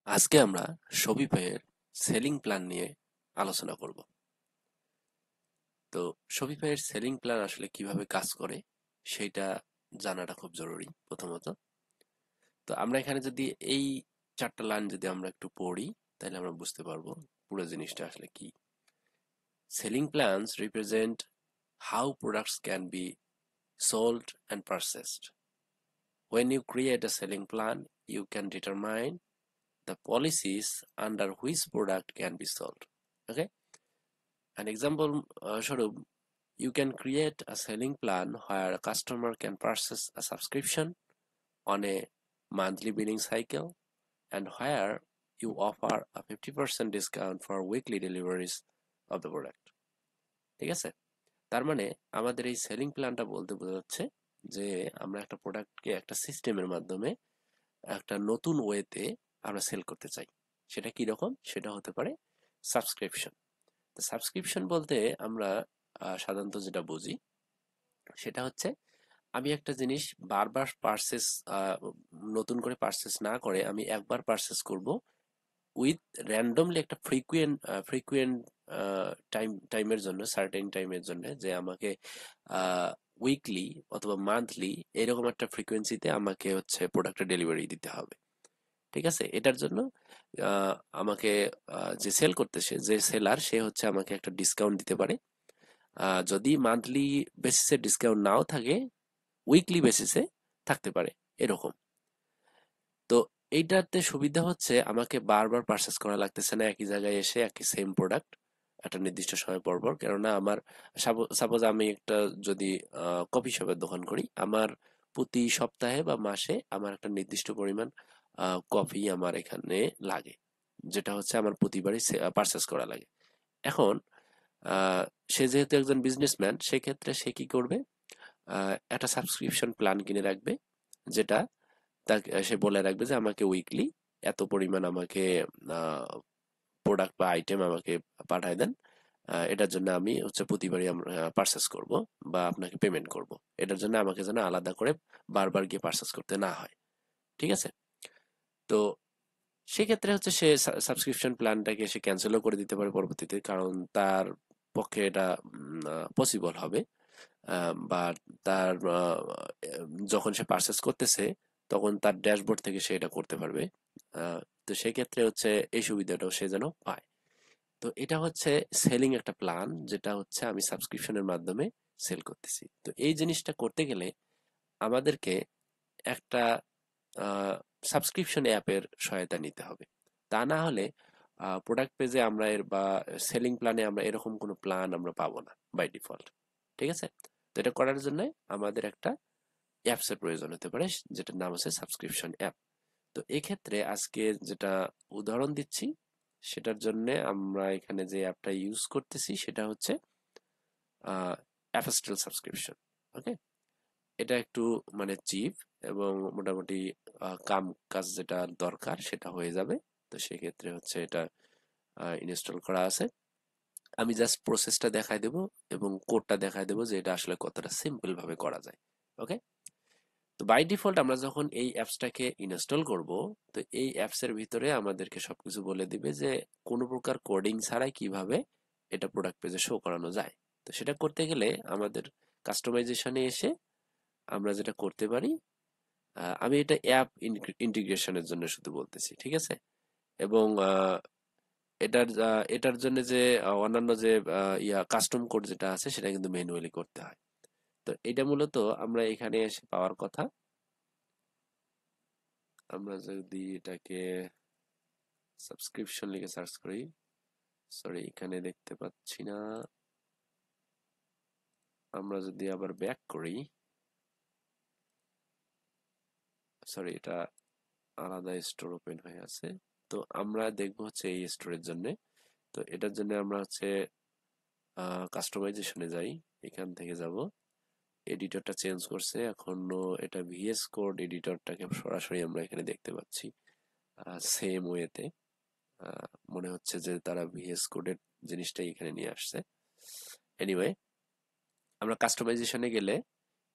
আজকে আমরা শপিফাইয়ের selling plan নিয়ে আলোচনা করব। তো শপিফাইয়ের সেলিং প্ল্যান আসলে কিভাবে কাজ করে সেটা জানাটা খুব জরুরি প্রথমত। তো আমরা এখানে যদি এই চারটা লাইন যদি আমরা একটু পড়ি তাহলে আমরা বুঝতে পারবো পুরো জিনিসটা আসলে কি। Selling plans represent how products can be sold and purchased. When you create a selling plan, you can determine the policies under which product can be sold. Okay, an example Sharup, you can create a selling plan where a customer can purchase a subscription on a monthly billing cycle and where you offer a 50% discount for weekly deliveries of the product. ঠিক আছে, তার মানে আমাদের এই selling প্ল্যানটা বলতে বোঝাচ্ছে যে আমরা একটা প্রোডাক্টকে একটা সিস্টেমের মাধ্যমে একটা নতুন ওয়েতে আমরা সেল করতে চাই। সেটা কি রকম? সেটা হতে পারে সাবস্ক্রিপশন। সাবস্ক্রিপশন বলতে আমরা সাধারণত যেটা বুঝি সেটা হচ্ছে আমি একটা জিনিস বারবার পারচেস, নতুন করে পারচেস না করে আমি একবার পারচেস করব উইথ র্যান্ডমলি একটা ফ্রিকুয়েন্ট টাইমের জন্য, সার্টেন টাইমের জন্য, যে আমাকে উইকলি অথবা মান্থলি এরকম একটা ফ্রিকোয়েন্সিতে আমাকে হচ্ছে প্রোডাক্টের ডেলিভারি দিতে হবে। ঠিক আছে, এটার জন্য আহ, আমাকে যে সেল করতেছে, যে সেলার, সে হচ্ছে আমাকে একটা ডিসকাউন্ট দিতে পারে। যদি মান্থলি বেসিসে ডিসকাউন্ট নাও থাকে, উইকলি বেসিসে থাকতে পারে এরকম। তো এইটাতে সুবিধা হচ্ছে আমাকে বারবার পারচেস করা লাগতেছে না একই জায়গায় এসে একই সেম প্রোডাক্ট একটা নির্দিষ্ট সময় পর পর। কেননা আমার সাপোজ আমি একটা যদি কফি শপের দোকান করি, আমার প্রতি সপ্তাহে বা মাসে আমার একটা নির্দিষ্ট পরিমাণ কফি আমার এখানে লাগে, যেটা হচ্ছে আমার প্রতিবারই পারচেস করা লাগে। এখন আহ, সে যেহেতু একজন বিজনেসম্যান, সেক্ষেত্রে সে কি করবে? একটা সাবস্ক্রিপশন প্ল্যান কিনে রাখবে, যেটা তাকে সে বলে রাখবে যে আমাকে উইকলি এত পরিমাণ আমাকে প্রোডাক্ট বা আইটেম আমাকে পাঠায় দেন। এটার জন্য আমি হচ্ছে প্রতিবারই পারচেস করব বা আপনাকে পেমেন্ট করব। এটার জন্য আমাকে যেন আলাদা করে বারবার গিয়ে পারচেস করতে না হয়। ঠিক আছে, তো সেক্ষেত্রে হচ্ছে সে সাবস্ক্রিপশন প্ল্যানটাকে সে ক্যান্সেলও করে দিতে পারে পরবর্তীতে, কারণ তার পক্ষে এটা পসিবল হবে। বা তার যখন সে পারচেস করতেছে তখন তার ড্যাশবোর্ড থেকে সে এটা করতে পারবে। তো সেক্ষেত্রে হচ্ছে এই সুবিধাটাও সে যেন পায়। তো এটা হচ্ছে সেলিং একটা প্ল্যান, যেটা হচ্ছে আমি সাবস্ক্রিপশনের মাধ্যমে সেল করতেছি। তো এই জিনিসটা করতে গেলে আমাদেরকে একটা সাবস্ক্রিপশন অ্যাপের সহায়তা নিতে হবে। তা না হলে প্রোডাক্ট পেজে আমরা এর বা সেলিং প্ল্যানে আমরা এরকম কোনো প্ল্যান আমরা পাবো না বাই ডিফল্ট। ঠিক আছে, তো এটা করার জন্য আমাদের একটা অ্যাপসের প্রয়োজন হতে পারে, যেটার নাম হচ্ছে সাবস্ক্রিপশন অ্যাপ। তো এক্ষেত্রে আজকে যেটা উদাহরণ দিচ্ছি, সেটার জন্য আমরা এখানে যে অ্যাপটা ইউজ করতেছি সেটা হচ্ছে অ্যাপস্টেল সাবস্ক্রিপশন। ওকে, এটা একটু মানে চিপ এবং মোটামুটি কাম কাজ যেটা দরকার সেটা হয়ে যাবে। তো সেক্ষেত্রে হচ্ছে এটা ইনস্টল করা আছে। আমি জাস্ট প্রসেসটা দেখাই দেবো এবং কোডটা দেখাই দেবো যে এটা আসলে কতটা সিম্পল ভাবে করা যায়। ওকে, তো বাই ডিফল্ট আমরা যখন এই অ্যাপসটাকে ইনস্টল করব, তো এই অ্যাপসের ভিতরে আমাদেরকে সবকিছু বলে দিবে যে কোনো প্রকার কোডিং ছাড়াই কিভাবে এটা প্রোডাক্ট পেজে শো করানো যায়। তো সেটা করতে গেলে আমাদের কাস্টমাইজেশনে এসে আমরা যেটা করতে পারি, আমি এটা অ্যাপ ইন্টিগ্রেশনের জন্য শুধু বলতেছি, ঠিক আছে? এবং এটার জন্য যে অন্যান্য যে কাস্টম কোড যেটা আছে সেটা কিন্তু ম্যানুয়ালি করতে হয়। তো এটা মূলত আমরা এখানে এসে পাওয়ার কথা। আমরা যদি এটাকে সাবস্ক্রিপশন লিখে সার্চ করি, সরি এখানে দেখতে পাচ্ছি না। আমরা যদি আবার ব্যাক করি, সরি এটা আলাদা স্টোর ওপেন হয়ে আছে। তো আমরা দেখবো হচ্ছে এই স্টোরের জন্য। তো এটার জন্য আমরা হচ্ছে কাস্টমাইজেশনে যাই, এখান থেকে যাব। এডিটরটা চেঞ্জ করছে এখনো, এটা ভিএস কোড এডিটরটাকে সরাসরি আমরা এখানে দেখতে পাচ্ছি সেম ওয়েতে। মনে হচ্ছে যে তারা ভিএস কোডের জিনিসটাই এখানে নিয়ে আসছে। এনিওয়ে, আমরা কাস্টমাইজেশনে গেলে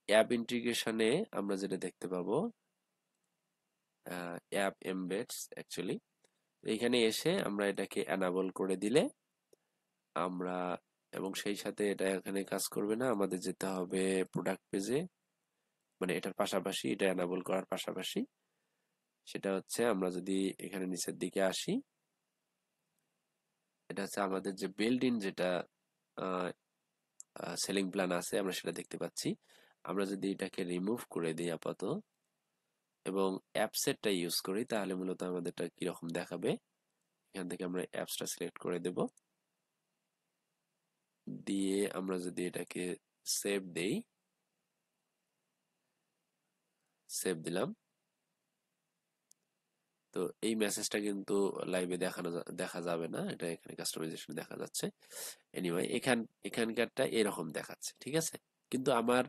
অ্যাপ ইন্টিগ্রেশনে আমরা যেটা দেখতে পাবো, অ্যাপ এমবেডস অ্যাকচুয়ালি। এইখানে এসে আমরা এটাকে এনাবল করে দিলে আমরা, এবং সেই সাথে এটা এখানে কাজ করবে না, আমাদের যেতে হবে প্রোডাক্ট পেজে, মানে এটার পাশাপাশি, এটা এনাবল করার পাশাপাশি সেটা হচ্ছে আমরা যদি এখানে নিচের দিকে আসি, এটা হচ্ছে আমাদের যে বিল্ড ইন যেটা সেলিং প্ল্যান আছে আমরা সেটা দেখতে পাচ্ছি। আমরা যদি এটাকে রিমুভ করে দিই আপাতত এবং অ্যাপসেটটা ইউজ করি তাহলে মূলত আমাদেরটা কিরকম দেখাবে। এখান থেকে আমরা অ্যাপসটা সিলেক্ট করে দেব, দিয়ে আমরা যদি এটাকে সেভ দেই, সেভ দিলাম, তো এই মেসেজটা কিন্তু লাইভে দেখা যাবে না, এটা এখানে কাস্টমাইজেশন দেখা যাচ্ছে। এনিওয়ে এখানকারটা এরকম দেখাচ্ছে, ঠিক আছে। কিন্তু আমার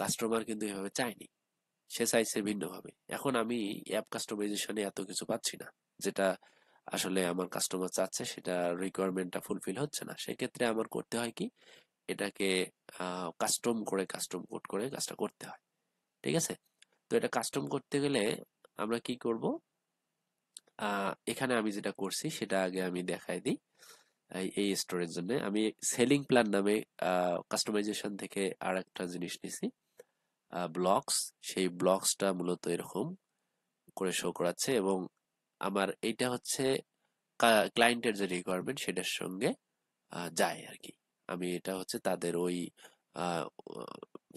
কাস্টমার কিন্তু এভাবে চায়নি, সে চাইছে ভিন্নভাবে। এখন আমি অ্যাপ কাস্টমাইজেশনে এত কিছু পাচ্ছি না, যেটা আসলে আমার কাস্টমার চাচ্ছে সেটা রিকোয়ারমেন্টটা ফুলফিল হচ্ছে না। সেক্ষেত্রে আমার করতে হয় কি, এটাকে কাস্টম কোড করে কাজটা করতে হয়, ঠিক আছে। তো এটা কাস্টম করতে গেলে আমরা কি করব, এখানে আমি যেটা করছি সেটা আগে আমি দেখাই দিই। এই স্টোরের জন্য আমি সেলিং প্ল্যান নামে কাস্টমাইজেশন থেকে আর একটা জিনিস নিছি, ব্লকস। সেই ব্লকসটা মূলত এরকম করে শো করাচ্ছে, এবং আমার এইটা হচ্ছে ক্লায়েন্টের যে রিকোয়ারমেন্ট সেটার সঙ্গে যায় আর কি। আমি এটা হচ্ছে তাদের ওই আহ,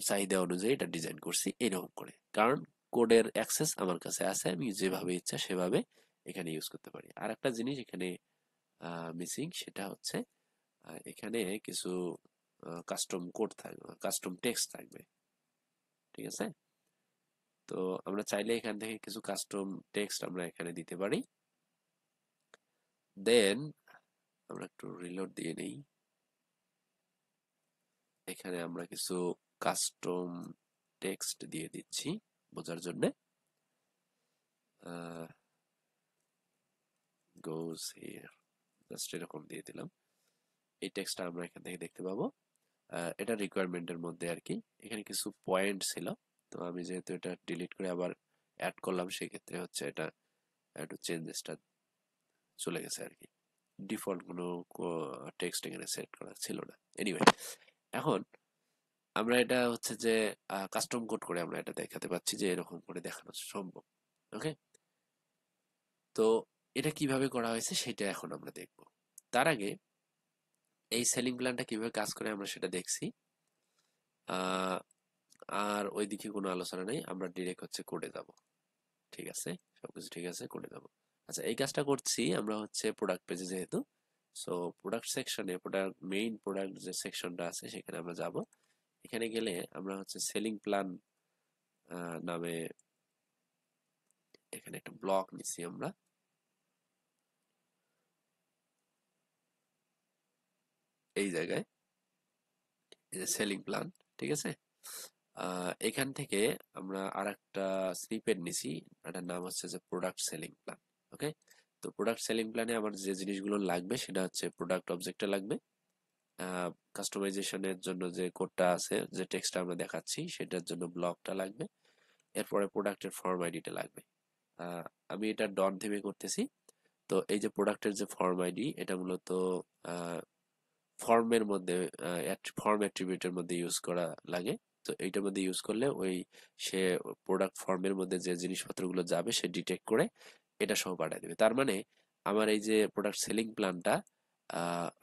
চাহিদা অনুযায়ী এটা ডিজাইন করছি এরকম করে, কারণ কোডের অ্যাক্সেস আমার কাছে আছে, আমি যেভাবে ইচ্ছা সেভাবে এখানে ইউজ করতে পারি। আর একটা জিনিস এখানে মিসিং, সেটা হচ্ছে এখানে কিছু কাস্টম কোড থাকবে, কাস্টম টেক্সট থাকবে, ঠিক আছে। তো আমরা চাইলে এখান থেকে কিছু কাস্টম টেক্সট আমরা এখানে দিতে পারি। দেন আমরা একটু রিলোড দিয়ে নেই, এখানে আমরা কিছু কাস্টম টেক্সট দিয়ে দিচ্ছি বোঝার জন্য। গোজ হিয়ার, জাস্ট এরকম দিয়ে দিলাম। এই টেক্সটটা আমরা এখান থেকে দেখতে পাবো, এটা রিকোয়ারমেন্টের মধ্যে আর কি। এখানে কিছু পয়েন্ট ছিল, তো আমি যেহেতু এটা ডিলিট করে আবার অ্যাড করলাম, সেক্ষেত্রে হচ্ছে এটা একটু চেঞ্জেসটা চলে গেছে আর কি। ডিফল্ট কোনো টেক্সট এখানে সেট করা ছিল না। এনিওয়ে, এখন আমরা এটা হচ্ছে যে কাস্টম কোড করে আমরা এটা দেখাতে পাচ্ছি যে এরকম করে দেখানো সম্ভব। ওকে, তো এটা কিভাবে করা হয়েছে সেটা এখন আমরা দেখব। তার আগে এই সেলিং প্ল্যানটা কিভাবে কাজ করে আমরা সেটা দেখছি। আহ, আর ওইদিকে কোনো আলোচনা নেই, আমরা ডিরেক্ট হচ্ছে কোডে যাব। ঠিক আছে, সবকিছু ঠিক আছে, কোডে যাব। আচ্ছা, এই কাজটা করছি আমরা হচ্ছে প্রোডাক্ট পেজে যেহেতু, সো প্রোডাক্ট সেকশনে, প্রোডাক্ট যে সেকশনটা আছে সেখানে আমরা যাব। এখানে গেলে আমরা হচ্ছে সেলিং প্ল্যান নামে এখানে একটা ব্লক নিছি আমরা, এই জায়গায়, এই যে সেলিং প্ল্যান, ঠিক আছে। এখান থেকে আমরা আর একটা স্নিপেট নিছি, এটার নাম হচ্ছে যে প্রোডাক্ট সেলিং প্ল্যান। ওকে, তো প্রোডাক্ট সেলিং প্ল্যানে আমার যে জিনিসগুলো লাগবে সেটা হচ্ছে প্রোডাক্ট অবজেক্টটা লাগবে, কাস্টমাইজেশনের জন্য যে কোডটা আছে, যে টেক্সটটা আমরা দেখাচ্ছি সেটার জন্য ব্লকটা লাগবে, এরপরে প্রোডাক্টের ফর্ম আইডিটা লাগবে। আহ, আমি এটা ডট থিমে করতেছি। তো এই যে প্রোডাক্টের যে ফর্ম আইডি, এটা মূলত ফর্মের মধ্যে, ফর্ম অ্যাট্রিবিউটের মধ্যে ইউজ করা লাগে। তো এইটার মধ্যে ইউজ করলে ওই সে প্রোডাক্ট ফর্মের মধ্যে যে জিনিসপত্রগুলো যাবে সে ডিটেক্ট করে এটা সহ পাঠিয়ে দেবে। তার মানে আমার এই যে প্রোডাক্ট সেলিং প্ল্যানটা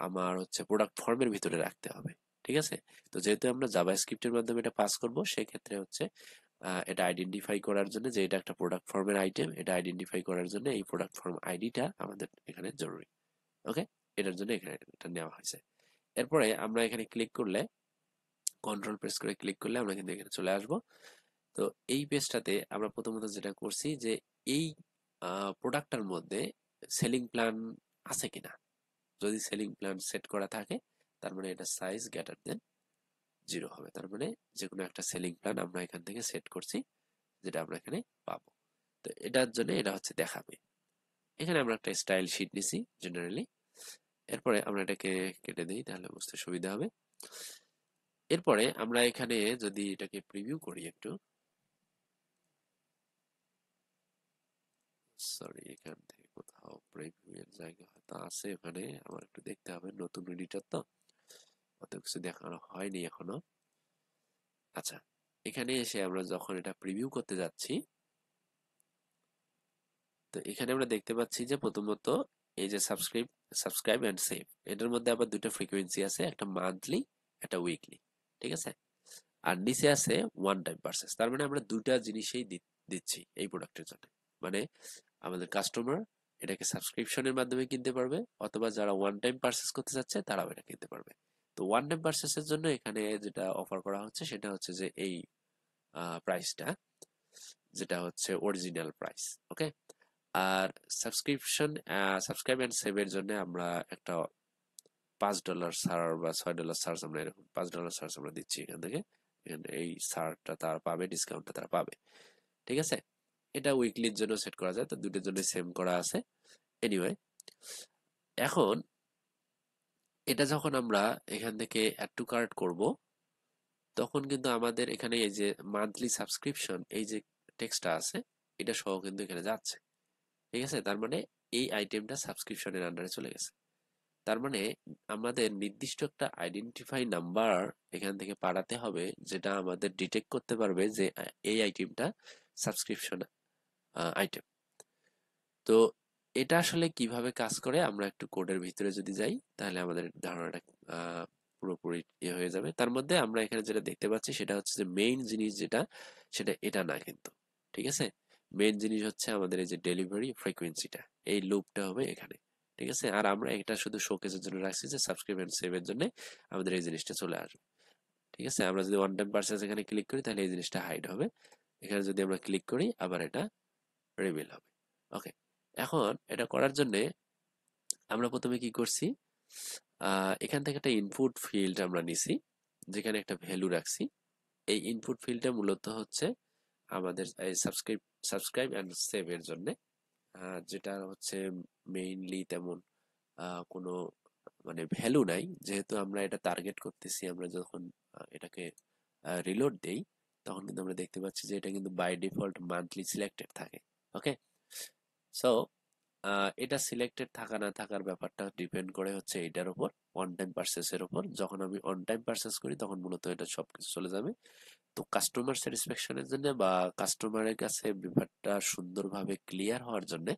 আমার হচ্ছে প্রোডাক্ট ফর্মের ভিতরে রাখতে হবে, ঠিক আছে। তো যেহেতু আমরা জাভা স্ক্রিপ্টের মাধ্যমে এটা পাস করব, সেক্ষেত্রে হচ্ছে এটা আইডেন্টিফাই করার জন্য যে এটা একটা প্রোডাক্ট ফর্মের আইটেম, এটা আইডেন্টিফাই করার জন্য এই প্রোডাক্ট ফর্ম আইডিটা আমাদের এখানে জরুরি। ওকে, এটার জন্য এখানে এটা নেওয়া হয়েছে। এরপরে আমরা এখানে ক্লিক করলে, কন্ট্রোল প্রেস করে ক্লিক করলে আমরা কিন্তু এখানে চলে আসব। তো এই পেজটাতে আমরা প্রথমত যেটা করছি যে এই প্রোডাক্টটার মধ্যে সেলিং প্ল্যান আছে কিনা। যদি সেলিং প্ল্যান সেট করা থাকে তার মানে এটা সাইজ গ্রেটার দেন 0 হবে, তার মানে যে কোনো একটা সেলিং প্ল্যান আমরা এখান থেকে সেট করছি, যেটা আমরা এখানে পাবো। তো এটার জন্য এটা হচ্ছে দেখাবে। এখানে আমরা একটা স্টাইল শিট নিছি জেনারেলি। এরপরে আমরা এটাকে কেটে দিই তাহলে বুঝতে সুবিধা হবে। এরপরে আমরা এখানে যদি এটাকে প্রিভিউ করি একটু, সরি এখান থেকে কোথাও প্রিভিউ এর জায়গা হয়তো আছে, এখানে আমার একটু দেখতে হবে, নতুন এডিটর তো অত কিছু দেখানো হয়নি এখনো। আচ্ছা, এখানে এসে আমরা যখন এটা প্রিভিউ করতে যাচ্ছি, তো এখানে আমরা দেখতে পাচ্ছি যে প্রথমত এই যে সাবস্ক্রাইব এন্ড সেভ, এটার মধ্যে আবার দুটো ফ্রিকোয়েন্সি আছে, একটা মান্থলি, একটা উইকলি। ঠিক আছে, আর নিচে আছে ওয়ান টাইম পারচেস। তার মানে আমরা দুটা জিনিসই দিচ্ছি এই প্রোডাক্টের জন্য। মানে আমাদের কাস্টমার এটাকে সাবস্ক্রিপশনের মাধ্যমে কিনতে পারবে, অথবা যারা ওয়ান টাইম পারচেস করতে চাচ্ছে তারাও এটা কিনতে পারবে। তো ওয়ান টাইম পারচেসের জন্য এখানে যেটা অফার করা হচ্ছে সেটা হচ্ছে যে এই প্রাইসটা, যেটা হচ্ছে অরিজিনাল প্রাইস। ওকে, আর সাবস্ক্রাইব এন্ড সেভ এর জন্য আমরা একটা $5 ছাড় বা $6 ছাড়, আমরা এরকম $5 ছাড় আমরা দিচ্ছি এখান থেকে। এখানে এই ছাড়টা তারা পাবে, ডিসকাউন্টটা তারা পাবে। ঠিক আছে, এটা উইকলির জন্য সেট করা যায়, তো দুটোর জন্য সেম করা আছে। এনিওয়ে, এখন এটা যখন আমরা এখান থেকে অ্যাড টু কার্ট করব, তখন কিন্তু আমাদের এখানে এই যে মান্থলি সাবস্ক্রিপশন, এই যে টেক্সটটা আছে, এটা সহ কিন্তু এখানে যাচ্ছে। ঠিক আছে, তার মানে এই আইটেমটা সাবস্ক্রিপশনের আন্ডারে চলে গেছে। তার মানে আমাদের নির্দিষ্ট একটা আইডেন্টিফাই নাম্বার এখান থেকে পাঠাতে হবে, যেটা আমাদের ডিটেক্ট করতে পারবে যে এই আইটেমটা সাবস্ক্রিপশন আইটেম। তো এটা আসলে কিভাবে কাজ করে, আমরা একটু কোডের ভিতরে যদি যাই তাহলে আমাদের ধারণাটা পুরোপুরি ইয়ে হয়ে যাবে। তার মধ্যে আমরা এখানে যেটা দেখতে পাচ্ছি সেটা হচ্ছে যে মেইন জিনিস যেটা, সেটা এটা না কিন্তু। ঠিক আছে, মেইন জিনিস হচ্ছে আমাদের এই যে ডেলিভারি ফ্রিকোয়েন্সিটা, এই লুপটা হবে এখানে। ঠিক আছে, আর আমরা এটা শুধু শোকেসের জন্য রাখছি যে সাবস্ক্রাইব এন্ড সেভ এর জন্য আমাদের এই জিনিসটা চলে আসবে। ঠিক আছে, আমরা যদি ওয়ান টাইম পারচেজ এখানে ক্লিক করি তাহলে এই জিনিসটা হাইড হবে। এখানে যদি আমরা ক্লিক করি আবার এটা রিভিল হবে। ওকে, এখন এটা করার জন্য আমরা প্রথমে কি করছি, এখান থেকে একটা ইনপুট ফিল্ড আমরা নিছি, যেখানে একটা ভ্যালু রাখছি। এই ইনপুট ফিল্ডটা মূলত হচ্ছে আমাদের এই সাবস্ক্রাইব এন্ড সেভ এর জন্য, যেটা হচ্ছে মেইনলি তেমন কোনো মানে ভ্যালু নাই, যেহেতু আমরা এটা টার্গেট করতেছি। আমরা যখন এটাকে রিলোড দেই তখন কিন্তু আমরা দেখতে পাচ্ছি যে এটা কিন্তু বাই ডিফল্ট মান্থলি সিলেক্টেড থাকে। ওকে, সো এটা সিলেক্টেড থাকা না থাকার ব্যাপারটা ডিপেন্ড করে হচ্ছে এটার উপর, অন টাইম পারচেসের উপর। যখন আমি অন টাইম পারচেস করি তখন মূলত এটা সবকিছু চলে যাবে। তো কাস্টমার স্যাটিসফ্যাকশনের জন্য বা কাস্টমারের কাছে ব্যাপারটা সুন্দরভাবে ক্লিয়ার হওয়ার জন্য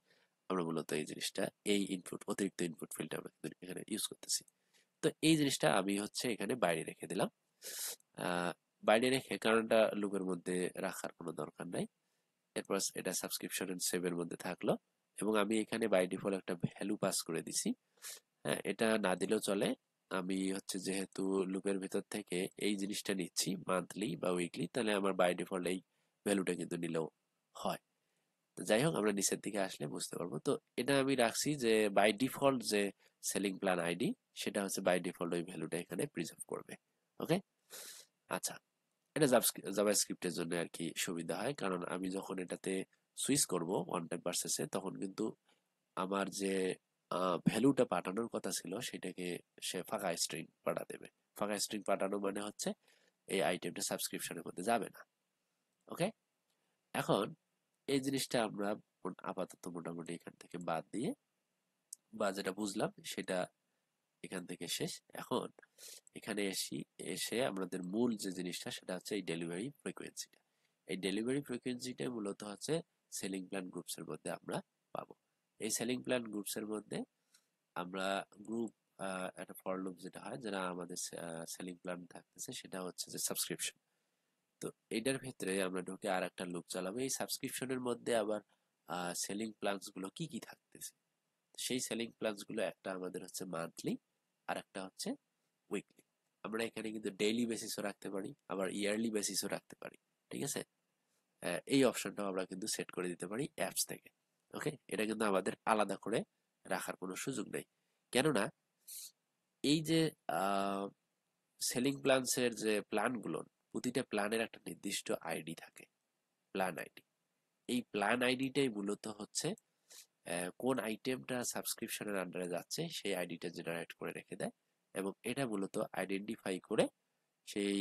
আমরা মূলত এই জিনিসটা, এই ইনপুট, অতিরিক্ত ইনপুট ফিল্ডটা আমরা কিন্তু এখানে ইউজ করতেছি। তো এই জিনিসটা আমি হচ্ছে এখানে বাইরে রেখে দিলাম। আহ, বাইরে রেখে, কারণ এটা লুপের মধ্যে রাখার কোনো দরকার নাই। এরপর এটা সাবস্ক্রিপশন এন্ড সেভ এর মধ্যে থাকলো, এবং আমি এখানে বাই ডিফল্ট একটা ভ্যালু পাস করে দিছি। হ্যাঁ, এটা না দিলেও চলে। আমি হচ্ছে যেহেতু লুপের ভিতর থেকে এই জিনিসটা নিচ্ছি মান্থলি বা উইকলি, তাহলে আমার বাই ডিফল্ট এই ভ্যালুটা কিন্তু নিলেও হয়। তো যাই হোক, আমরা নিচের দিকে আসলে বুঝতে পারবো। তো এটা আমি রাখছি যে বাই ডিফল্ট যে সেলিং প্ল্যান আইডি, সেটা হচ্ছে বাই ডিফল্ট ওই ভ্যালুটা এখানে প্রিজার্ভ করবে। ওকে, আচ্ছা, এটা জাভাস্ক্রিপ্টের জন্য আর কি সুবিধা হয়, কারণ আমি যখন এটাতে সুইচ করব ওয়ান টাইম পারচেসে, তখন কিন্তু আমার যে ভ্যালুটা পাঠানোর কথা ছিল সেটাকে সে ফাঁকা স্ট্রিং পাঠা দেবে। ফাঁকা স্ট্রিং পাঠানো মানে হচ্ছে এই আইটেমটা সাবস্ক্রিপশনের মধ্যে যাবে না। ওকে, এখন এই জিনিসটা আমরা আপাতত মোটামুটি এখান থেকে বাদ দিয়ে, বা যেটা বুঝলাম সেটা এখান থেকে শেষ। এখন এখানে এসে আমাদের মূল যে জিনিসটা সেটা হচ্ছে এই ডেলিভারি ফ্রিকোয়েন্সিটা। এই ডেলিভারি ফ্রিকোয়েন্সিটা মূলত হচ্ছে সেলিং প্ল্যান গ্রুপস এর মধ্যে আমরা পাবো। এই সেলিং প্ল্যান গ্রুপস এর মধ্যে আমরা গ্রুপ, একটা ফর লুপ যেটা হয়, যেটা আমাদের সেলিং প্ল্যান থাকতেছে সেটা হচ্ছে যে সাবস্ক্রিপশন। তো এটার ভিতরে আমরা ঢুকে আর একটা লুপ চালাবো। এই সাবস্ক্রিপশনের মধ্যে আবার সেলিং প্ল্যানস গুলো কি কি থাকতেছে, সেই সেলিং প্ল্যানস গুলো একটা আমাদের হচ্ছে মান্থলি, আর একটা হচ্ছে উইকলি। আমরা এখানে কিন্তু ডেইলি বেসিসও রাখতে পারি, আবার ইয়ারলি বেসিসও রাখতে পারি। ঠিক আছে, এই অপশনটাও আমরা কিন্তু সেট করে দিতে পারি অ্যাপস থেকে। ওকে, এটা কিন্তু আমাদের আলাদা করে রাখার কোনো সুযোগ নেই, কেননা এই যে সেলিং প্ল্যানসের যে প্ল্যানগুলো, প্রতিটা প্ল্যানের একটা নির্দিষ্ট আইডি থাকে, প্ল্যান আইডি। এই প্ল্যান আইডিটাই মূলত হচ্ছে কোন আইটেমটা সাবস্ক্রিপশনের আন্ডারে যাচ্ছে সেই আইডিটা জেনারেট করে রেখে দেয়, এবং এটা মূলত আইডেন্টিফাই করে সেই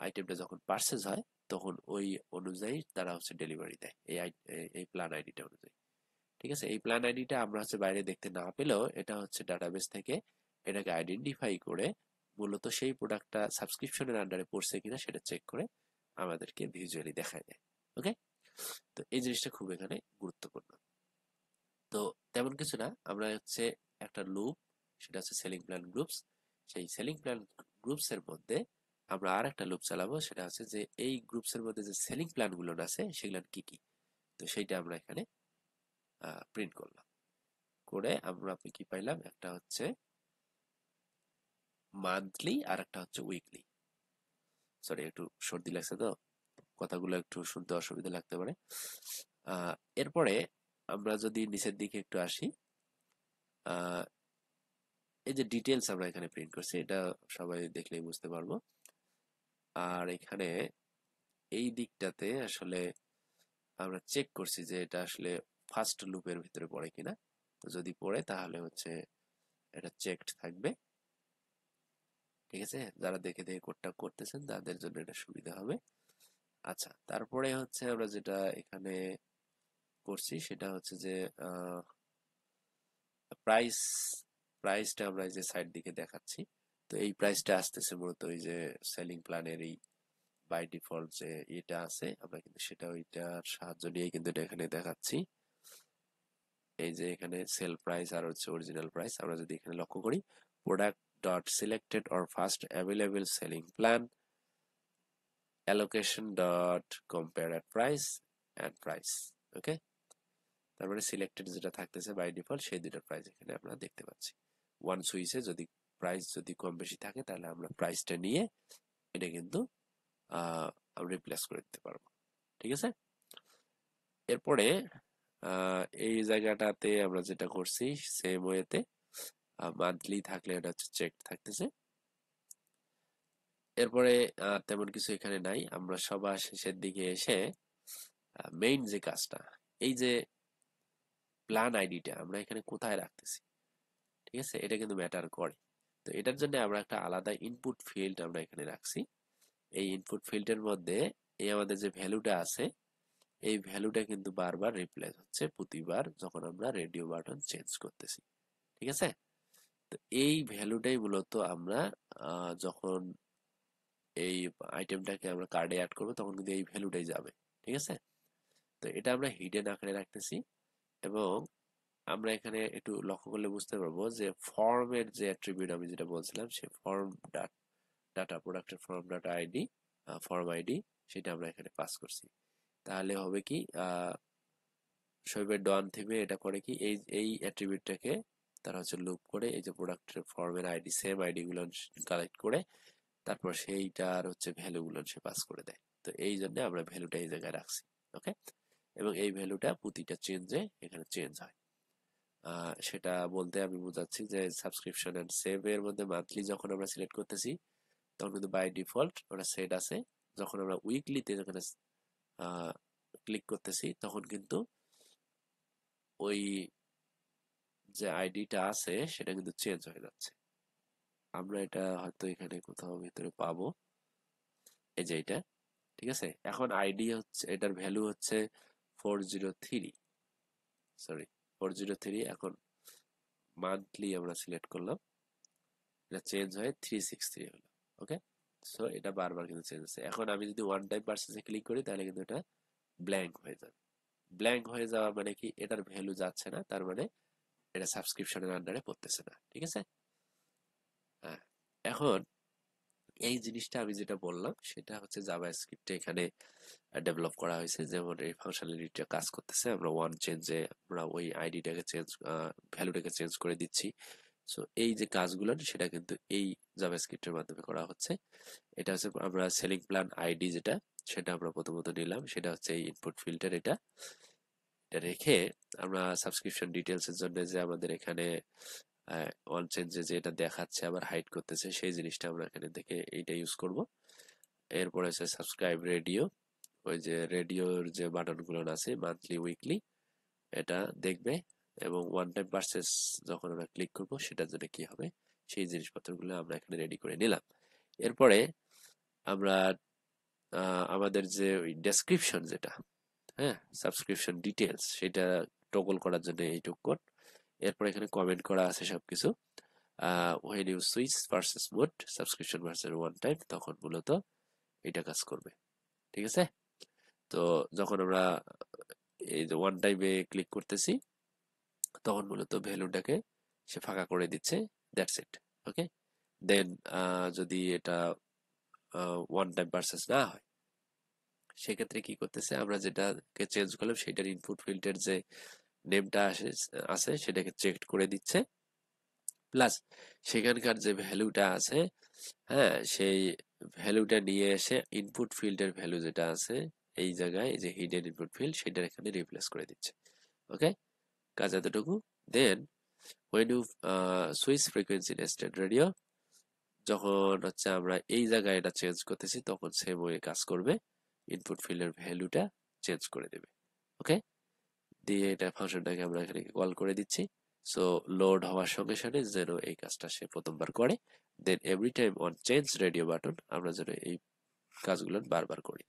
আইটেমটা যখন পারচেজ হয় তখন ওই অনুযায়ী তারা হচ্ছে ডেলিভারি দেয় এই এই প্ল্যান আইডিটা অনুযায়ী। ঠিক আছে? এই প্ল্যান আইডিটা আমরা হচ্ছে বাইরে দেখতে না পেলেও এটা হচ্ছে ডাটাবেস থেকে এটাকে আইডেন্টিফাই করে মূলত সেই প্রোডাক্টটা সাবস্ক্রিপশনের আন্ডারে পড়ছে কিনা সেটা চেক করে আমাদেরকে ভিজুয়ালি দেখায় দেয়। ওকে, তো এই জিনিসটা খুব এখানে গুরুত্বপূর্ণ। তো তেমন কিছু না, আমরা হচ্ছে একটা লুপ, সেটা হচ্ছে সেলিং প্ল্যান গ্রুপস। সেই সেলিং প্ল্যান গ্রুপস এর মধ্যে আমরা আর একটা লুপ চালাবো, সেটা হচ্ছে যে এই গ্রুপস এর মধ্যে যে সেলিং প্ল্যান গুলো আছে সেগুলো কি কি। তো সেইটা আমরা এখানে প্রিন্ট করলাম, করে আমরা কি পাইলাম, একটা হচ্ছে মান্থলি আর একটা হচ্ছে উইকলি। সরি, একটু সর্দি লাগছে তো কথাগুলো একটু শুনতে অসুবিধা লাগতে পারে। এরপরে আমরা যদি নিচের দিকে একটু আসি, এই যে ডিটেলস আমরা এখানে প্রিন্ট করছি এটা সবাই দেখলেই বুঝতে পারবো। আর এখানে এই দিকটাতে আসলে আমরা চেক করছি যে এটা আসলে ফার্স্ট লুপের ভিতরে পড়ে কিনা। তো যদি পড়ে তাহলে হচ্ছে এটা চেকড থাকবে। ঠিক আছে, যারা দেখে দেখে কোডটা করতেছেন তাদের জন্য এটা সুবিধা হবে। আচ্ছা, তারপরে হচ্ছে আমরা যেটা এখানে করছি সেটা হচ্ছে যে প্রাইস, প্রাইসটা আমরা এই যে সাইড দিকে দেখাচ্ছি। তো এই প্রাইসটা আসতেছে মূলত ওই যে সেলিং প্ল্যানের এই বাই ডিফল্ট যে এটা আছে, আমরা কিন্তু সেটা ওইটার সাহায্য নিয়ে কিন্তু এটা এখানে দেখাচ্ছি। এই যে এখানে সেল প্রাইস আর হচ্ছে অরিজিনাল প্রাইস, আমরা যদি এখানে লক্ষ্য করি, product dot selected or first available selling plan allocation dot compare at price and price. Okay, তারপরে সিলেক্টেড যেটা থাকতেছে বাই ডিফল্ট সেই দুটার প্রাইস এখানে আমরা দেখতে পাচ্ছি। ওয়ান সুইচে যদি প্রাইস যদি কম বেশি থাকে তাহলে আমরা প্রাইসটা নিয়ে এটা কিন্তু রিপ্লেস করে দিতে পারবো। ঠিক আছে, এরপরে এই জায়গাটাতে আমরা যেটা করছি সেম ওয়েতে মান্থলি থাকলে এটা হচ্ছে চেক থাকতেছে। এরপরে তেমন কিছু এখানে নাই, আমরা সবার শেষের দিকে এসে মেইন যে কাজটা, এই যে প্ল্যান আইডিটা আমরা এখানে কোথায় রাখতেছি, ঠিক আছে, এটা কিন্তু ম্যাটার করে। তো এটার জন্য আমরা একটা আলাদা ইনপুট ফিল্ড আমরা এখানে রাখছি। এই ইনপুট ফিল্ডের মধ্যে এই আমাদের যে ভ্যালুটা আছে এই ভ্যালুটা কিন্তু বারবার রিপ্লেস হচ্ছে প্রতিবার যখন আমরা রেডিও বাটন চেঞ্জ করতেছি। ঠিক আছে, তো এই ভ্যালুটাই মূলত আমরা যখন এই আইটেমটাকে আমরা কার্ডে অ্যাড করবো তখন কিন্তু এই ভ্যালুটাই যাবে। ঠিক আছে, তো এটা আমরা হিডেন আকারে রাখতেছি। এবং আমরা এখানে একটু লক্ষ্য করলে বুঝতে পারবো যে ফর্মের যে অ্যাট্রিবিউট আমি যেটা বলছিলাম সেই ফর্ম ডাটা প্রোডাক্টের form data ID, form ID, সেটা আমরা এখানে পাস করছি। তাহলে হবে কি, শৈবের ডন থেকে এটা করে কি, এই এই অ্যাট্রিবিউটটাকে তারা হচ্ছে লুপ করে এই যে প্রোডাক্টের ফর্মের আইডি সেম আইডি গুলো কালেক্ট করে তারপর সেইটার হচ্ছে ভ্যালু গুলো সে পাস করে দেয়। তো এই জন্য আমরা ভ্যালুটা এই জায়গায় রাখছি। ওকে, এবং এই ভ্যালুটা প্রতিটা চেঞ্জে এখানে চেঞ্জ হয়। সেটা বলতে আমি বোঝাচ্ছি যে সাবস্ক্রিপশন এন্ড সেভ এর মধ্যে মান্থলি যখন আমরা সিলেক্ট করতেছি তখন কিন্তু বাই ডিফল্ট ওটা সেট আছে। যখন আমরা উইকলিতে যখন ক্লিক করতেছি তখন কিন্তু ওই যে আইডিটা আছে সেটা কিন্তু চেঞ্জ হয়ে যাচ্ছে। আমরা এটা হয়তো এখানে কোথাও ভিতরে পাবো, এই যে এটা। ঠিক আছে, এখন আইডি হচ্ছে এটার ভ্যালু হচ্ছে 403, সরি 403। এখন মান্থলি আমরা সিলেক্ট করলাম, এটা চেঞ্জ হয়ে 363 হলো। ওকে, সো এটা বারবার কিন্তু চেঞ্জ হচ্ছে। এখন আমি যদি ওয়ান টাইম পার্সেসে ক্লিক করি তাহলে কিন্তু এটা ব্ল্যাঙ্ক হয়ে যাবে। ব্ল্যাঙ্ক হয়ে যাওয়া মানে কি, এটার ভ্যালু যাচ্ছে না, তার মানে এটা সাবস্ক্রিপশনের আন্ডারে পড়তেছে না। ঠিক আছে, হ্যাঁ। এখন এই জিনিসটা আমি যেটা বললাম সেটা হচ্ছে জাভাস্ক্রিপ্টে এখানে ডেভেলপ করা হয়েছে। যেমন এই ফাংশনালিটিটা কাজ করতেছে, আমরা ওয়ান চেঞ্জে আমরা ওই আইডিটাকে চেঞ্জ, ভ্যালুটাকে চেঞ্জ করে দিচ্ছি। সো এই যে কাজগুলো সেটা কিন্তু এই জাভাস্ক্রিপ্টের মাধ্যমে করা হচ্ছে। এটা হচ্ছে আমরা সেলিং প্ল্যান আইডি যেটা সেটা আমরা প্রথমত নিলাম, সেটা হচ্ছে এই ইনপুট ফিল্টার। এটা রেখে আমরা সাবস্ক্রিপশন ডিটেলস এর জন্য যে আমাদের এখানে অন চেঞ্জে যে এটা দেখাচ্ছে আবার হাইড করতেছে সেই জিনিসটা আমরা এখানে দেখে এইটা ইউজ করব। এরপরে আছে সাবস্ক্রাইব রেডিও, ওই যে রেডিওর যে বাটনগুলো আছে মান্থলি উইকলি এটা দেখবে। এবং ওয়ান টাইম পারচেস যখন আমরা ক্লিক করব সেটার জন্য কি হবে সেই জিনিসপত্রগুলো আমরা এখানে রেডি করে নিলাম। এরপরে আমরা আমাদের যে ওই ডেসক্রিপশন যেটা, হ্যাঁ, সাবস্ক্রিপশন ডিটেলস সেটা টগল করার জন্য এইটুক কোড। এরপর এখানে কমেন্ট করা আছে সবকিছু। when you switch versus mode subscription versus one time, তখন মূলত এটা কাজ করবে। ঠিক আছে? তো যখন আমরা এই যে ওয়ান টাইমে ক্লিক করতেছি, তখন মূলত ভ্যালুটাকে সে ফাঁকা করে দিচ্ছে। That's it. ওকে, দেন যদি এটা ওয়ান টাইম ভার্সেস না হয়, সেক্ষেত্রে কি করতেছে, আমরা যেটাকে চেঞ্জ করলাম সেটার ইনপুট ফিল্ডের যে নেমটা আছে সেটাকে চেক করে দিচ্ছে, প্লাস সেখানকার যে ভ্যালুটা আছে, হ্যাঁ, সেই ভ্যালুটা নিয়ে এসে ইনপুট ফিল্ডের ভ্যালু যেটা আছে এই জায়গায়, এই যে হিডেন ইনপুট ফিল্ড, সেটা এখানে রিপ্লেস করে দিচ্ছে। ওকে, কাজ এতটুকু। দেন when you switch frequency in instant radio, যখন হচ্ছে আমরা এই জায়গায় এটা চেঞ্জ করতেছি, তখন সেম ওয়ে কাজ করবে, ইনপুট ফিল্ডের ভ্যালুটা চেঞ্জ করে দেবে। ওকে, দিয়ে এটা ফাংশনটাকে আমরা এখানে কল করে দিচ্ছি। সো লোড হওয়ার সঙ্গে সঙ্গে যেন এই কাজটা সে প্রথমবার করে, then every time on change radio button আমরা যেন এই কাজগুলো বারবার করি।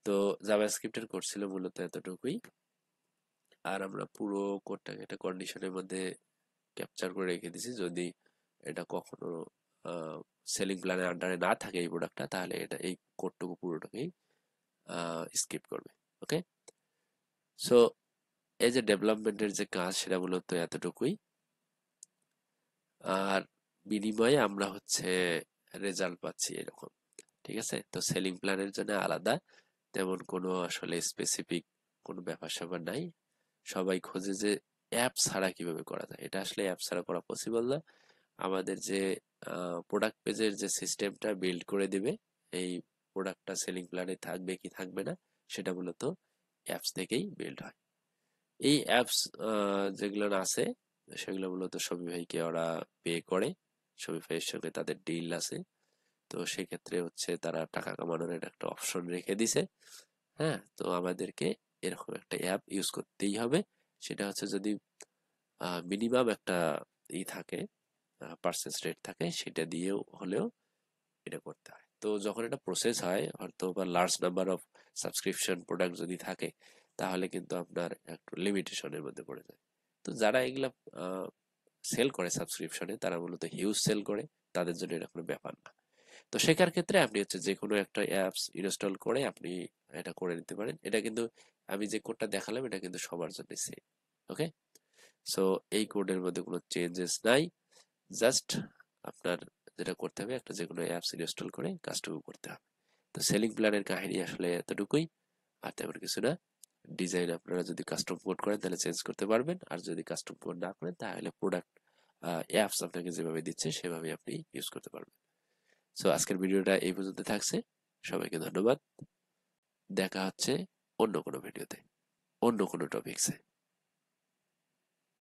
তো জাভাস্ক্রিপ্টের কোড ছিল মূলত এতটুকুই। আর আমরা পুরো কোডটাকে একটা কন্ডিশনের মধ্যে ক্যাপচার করে রেখে দিছি, যদি এটা কখনো সেলিং প্ল্যানের আন্ডারে না থাকে এই প্রোডাক্টটা, তাহলে এটা এই কোডটুকু পুরোটাকেই স্কিপ করবে। ওকে, সো এই যে ডেভেলপমেন্টের যে কাজ সেটা মূলত এতটুকুই। আর বিনিময়ে আমরা হচ্ছে রেজাল্ট পাচ্ছি এরকম। ঠিক আছে? তো সেলিং প্ল্যানের জন্য আলাদা তেমন কোনো আসলে স্পেসিফিক কোনো ব্যাপার স্যাপার নাই। সবাই খোঁজে যে অ্যাপ ছাড়া কিভাবে করা যায়। এটা আসলে অ্যাপ ছাড়া করা পসিবল না। আমাদের যে প্রোডাক্ট পেজের যে সিস্টেমটা বিল্ড করে দিবে এই প্রোডাক্টটা সেলিং প্ল্যানে থাকবে কি থাকবে না, সেটা মূলত অ্যাপস থেকেই বিল্ড হয়। এই অ্যাপস যেগুলো আছে সেগুলো মূলত শপিফাইকে ওরা পে করে, শপিফাইয়ের সঙ্গে তাদের ডিল আছে। তো সেক্ষেত্রে হচ্ছে তারা টাকা কামানোর একটা অপশন রেখে দিছে। হ্যাঁ, তো আমাদেরকে এরকম একটা অ্যাপ ইউজ করতেই হবে। সেটা হচ্ছে যদি মিনিমাম একটা থাকে, পার্সেন্ট রেট থাকে, সেটা দিয়েও হলেও এটা করতে হয়। তো যখন এটা প্রসেস হয় হয়তো বা large number of subscription product যদি থাকে, তাহলে কিন্তু আপনার একটু লিমিটেশনের মধ্যে পড়ে যায়। তো যারা এগুলা সেল করে সাবস্ক্রিপশনে, তারা মূলত হিউজ সেল করে, তাদের জন্য এটা কোনো ব্যাপার না। তো শেখার ক্ষেত্রে আপনি হচ্ছে যে কোনো একটা অ্যাপস ইনস্টল করে আপনি এটা করে নিতে পারেন। এটা কিন্তু আমি যে কোডটা দেখালাম এটা কিন্তু সবার জন্য সেম। ওকে, সো এই কোডের মধ্যে কোনো চেঞ্জেস নাই। জাস্ট আপনার যেটা করতে হবে, একটা যে কোনো অ্যাপস ইনস্টল করে কাজটুকু করতে হবে। তো সেলিং প্ল্যানের কাহিনী আসলে এতটুকুই, আর তেমন কিছু না। ডিজাইন আপনারা যদি কাস্টম কোড করেন তাহলে চেঞ্জ করতে পারবেন, আর যদি কাস্টম কোড না করেন তাহলে প্রোডাক্ট অ্যাপস আপনাকে যেভাবে দিচ্ছে সেভাবে আপনি ইউজ করতে পারবেন। সো আজকের ভিডিওটা এই পর্যন্ত থাকছে। সবাইকে ধন্যবাদ। দেখা হচ্ছে অন্য কোনো ভিডিওতে, অন্য কোনো টপিকসে।